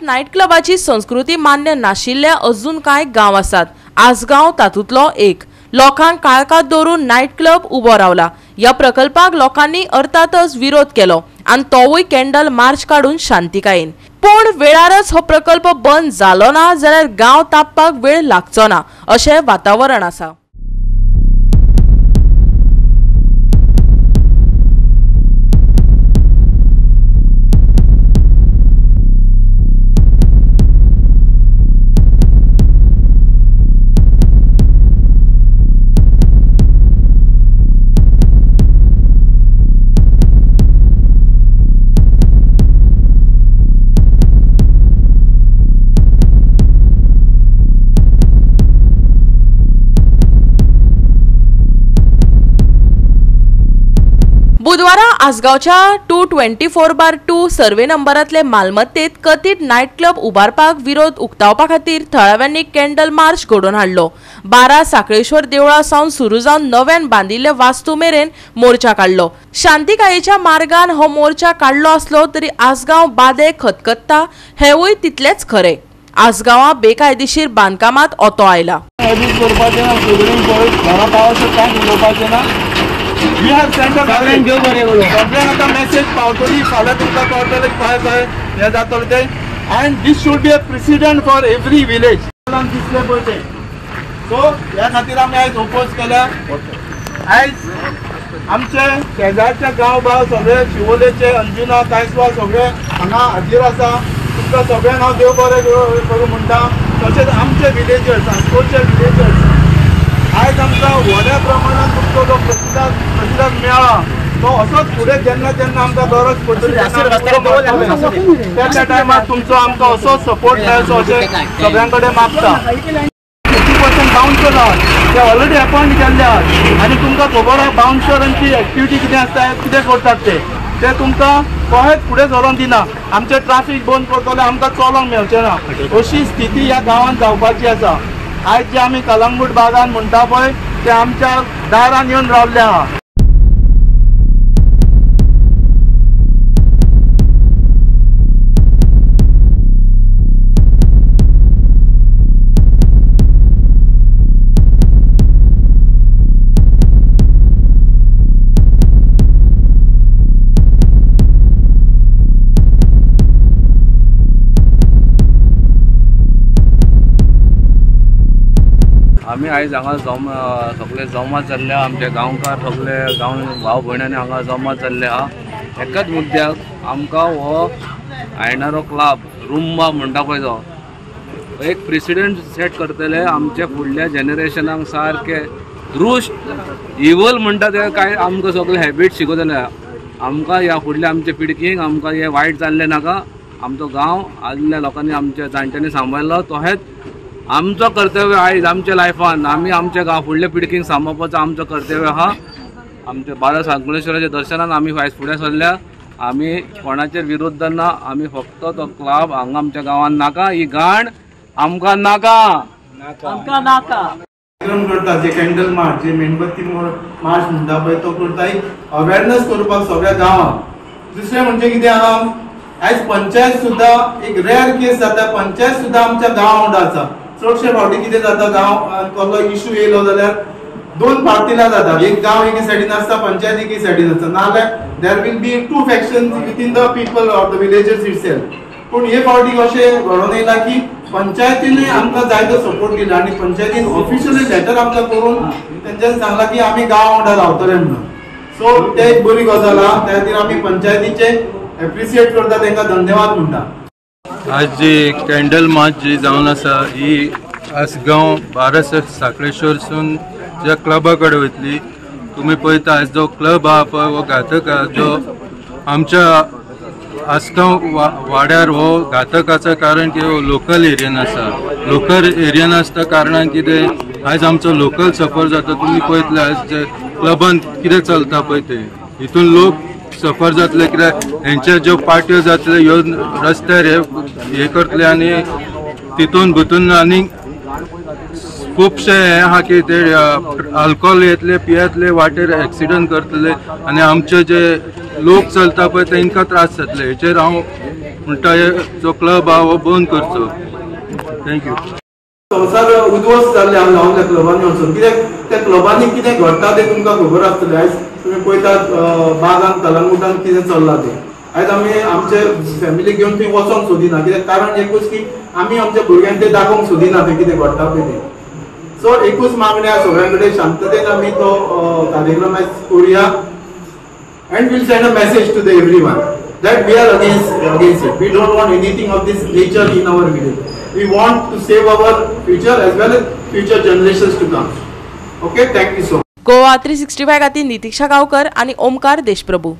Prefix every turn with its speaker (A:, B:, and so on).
A: Night क्लबाची संस्कृती मान्य नाशिल्ले अजून कांय गांव आसात। आसगांव तातूंतलो एक। लोकांक काळकात दवरून नायट क्लब उबो रावला। या प्रकल्पाक लोकांनी अर्थातच विरोध केलो आनी तोवूय कॅन्डल मार्च काढून शांतिकायेन। पण वेळारच हो प्रकल्प बंद जालो ना जाल्यार गांव तापपाक वेळ लागचो ना अशें वातावरण आसा। बुधवारा आसगांवच्या 224/2 सर्वे नंबरांतले मालमत्तेत कथीत नायट क्लब उबारपाक विरोध उक्तावपा खातीर थळाव्यांनी कॅन्डल मार्च घडोवन हाडलो। 12 साखळेश्वर देवळा सावन सुरू जावन नव्यान बांदिल्ले वास्तू मेरेन मोर्चा काडलो। शांतिकायेच्या मार्गान हो मोर्चा काडलो आसलो तरी आसगांव बादे खतखत्ता हेवूय तितलेच खरे। आसगांवा बेकायदेशीर बांदकामात ओतो आयला।
B: We have sent a message पावतली फाल्यां तुमकां कळटलें काय काय हें जातलें तें and this should be a precedent for every village. दिसले पळय सो ह्या खातीर आमी आयज ओपोज केल्या। आयज आमचे शेजारचे गांव बाव सगळे शिवोलेचे अंजुना कांयसवाल सगळे हांगा हाजीर आसा। तुमकां सगळ्यांक हांव देव बरें करूं म्हणटा। तशेंच आमचे विलेजर्स आसपासचे विलेजर्स आयज आमकां व्हड्या प्रमाणात तुमचो जो प्रतिसाद मेळ्ळा तो असोच फुडें जेन्ना जेन्ना आमकां गरज पडटली त्या टायमार तुमचो आमकां असो सपोर्ट मेळचो अशें सगळ्यां कडेन मागता। 50% बाउन्सर आहात ते ऑलरेडी अपॉइंट केल्ले आहात आनी तुमकां खबर आहा बाउन्सरांची एक्टिविटी कितें आसता कितें करतात ते तुमकां कोणेच फुडें सरोन दिना। आमचें ट्राफीक बंद करतले आमकां चलोंक मेळचें ना अशी स्थिती ह्या गांवांत जावपाची आसा। आज जे आमी कलंगूट बागान म्हणटा पळय ते आमच्या दारान येवन रावल्ले आहा।
C: आमी आयज हांगा सगळे जमा जाल्ले आहा। आमचे गांवकार सगळे गांव भाव भयणांनी हांगा जमा जाल्ले आहा एकाच मुद्द्याक आमकां हो आयनारो क्लब रुंबा म्हणटा पळय तो एक प्रेसिडेंट सेट करतले आमच्या फुडल्या जनरेशनाक सारके दृश्ट इवल म्हणटा ते काय आमकां सगळे हॅबिट शिकयतले। आमकां ह्या फुडल्या आमच्या पिडकीक आमकां हे वायट जाल्लें नाका। आमचो गांव आदल्या लोकांनी आमच्या जाणट्यांनी सांबाळलो तोहेच आमचो कर्तव्य आयज आमच्या लायफान आमी आमच्या गांव फुडल्या पिडकीक सांबाळपाचो आमचो कर्तव्य आहा। आमच्या बारा साखळेश्वराच्या दर्शनान आमी आयज फुडें सरल्या। आमी कोणाचेर विरोध ना। आमी फक्त तो क्लब हांगा आमच्या गांवांत नाका। ही गाण आमकां नाका
B: करता जे कॅन्डल मार्च जे मेणबत्ती मार्च म्हणटा पळय तो करता अवेरनेस करपाक सगळ्या गांवांत। दुसरें म्हणजे कितें आहा आयज पंचायत सुद्दां एक रेअर केस जाता। पंचायत सुद्दां आमच्या गांवा वांगडा आसा। चडशे फावटी कितें जाता गांव कसलो इशू येयलो जाल्यार दोन पार्टीला जाता। एक गांव एके सायडीन आसता पंचायत एके सायडीन आसता नाल्यार there will be 2 factions within the people of the villages itself. पूण हे फावटी अशें घडोवन येयला की पंचायतीनूय आमकां जाय तो सपोर्ट दिला आनी पंचायतीन ऑफिशियली लेटर आमकां करून तेंच्यांनी सांगला की आमी गांवा वांगडा रावतले म्हणून। सो ते एक बरी गजाल आहा। त्या खातीर आमी पंचायतीचे एप्रिशिएट करता तांकां धन्यवाद म्हणटा।
D: आज जी कॅन्डल मार्च जी जावन आसा ही आसगांव 12 साखळेश्वरसून ज्या क्लबा कडेन वयतली। तुमी पळयता जो क्लब आहा पळय हो घातक आहा जो आमच्या आसगांव वाड्यार हो घातक आसा कारण की हो लोकल एरियन आसा। लोकल एरियन आसता कारणान कितें आयज आमचो लोकल सफर जाता। तुमी पळयतले आयज क्लबान कितें चलता पळय ते हितून लोक सफर जातले कित्याक हेंचे ज्यो पार्ट्यो जातले ह्यो रस्त्यार हे करतले आनी तितून भितून आनी खूबशे हे आहा की ते अल्कोहोल येतले पियेतले वाटेर एक्सिडंट करतले आनी आमचे जे लोक चलता पळय तांकां त्रास जातले। हेचेर हांव म्हणटा जो क्लब हा हो बंद करचो. थँक्यू.
B: संवसार उद्ध्वस्त जाल्ले आमी हांव त्या क्लबांनी वचून कित्याक त्या क्लबांनी कितें घडटा तें तुमकां खबर आसतलें. आयज तुमी पळयतात बागान कलंगुटान कितें चल्लां तें. आयज आमी आमचे फॅमिली घेवन थंय वचोंक सोदिना कित्याक कारण एकूच की आमी आमच्या भुरग्यांक तें दाखोवंक सोदिना थंय कितें घडटा पळय तें. सो एकूच मागणी आसा सगळ्यां कडेन शांततेन आमी तो कार्यक्रम आयज करुया and we'll send a message to everyone that we are against it. We don't want anything of this nature in our village. We want to save our future as well as future generations to come. Okay, thank you so much.
A: Goa 365 खातीर नितीक्षा गांवकर आनी ओमकार देशप्रभू.